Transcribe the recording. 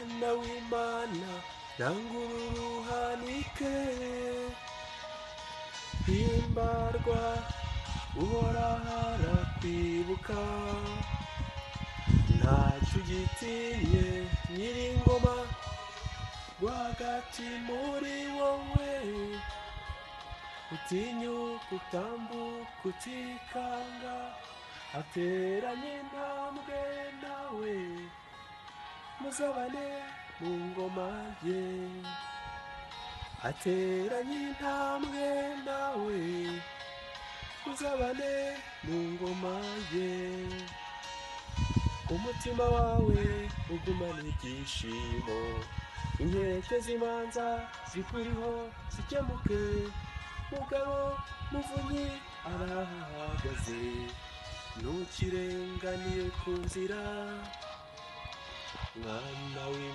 na w'Imana nangururuhanike himbarwa uhora harakwibuka ntacyo ugitinye Nyiringoma rwagati muri wowe utinyuka utambuka utikanga ateranye intambwe nawe muzabane mu ngoma ye ateranye intambwe nawe muzabane mu ngoma ye umutima wawe ugumana ibyishimo inkeke z'imanza zikuriho zikemuke mugabo muvunyi arahagaze ntukirenganiye ku nzira mwana w'Imana